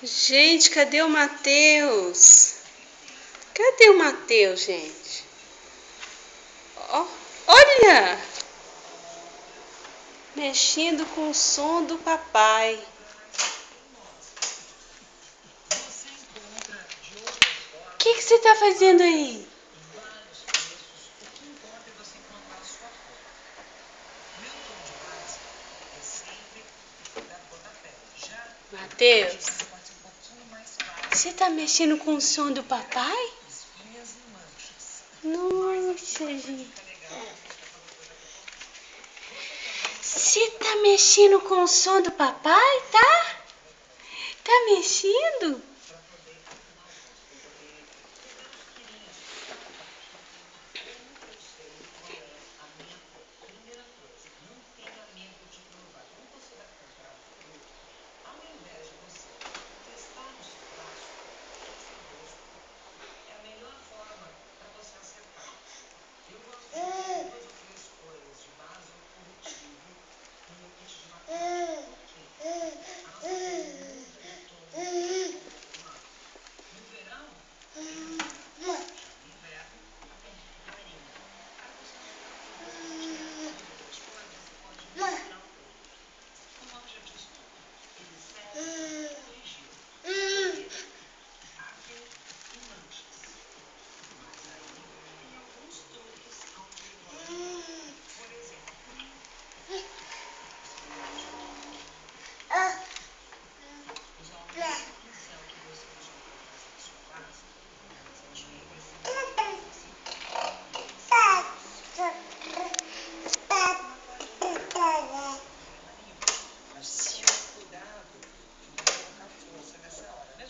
Gente, cadê o Matheus? Cadê o Matheus, gente? Olha! Mexendo com o som do papai. O que você está fazendo aí? Matheus, você está mexendo com o som do papai? Nossa, gente. Você está mexendo com o som do papai, tá? Tá mexendo? Cuidado de não colocar força nessa hora, né?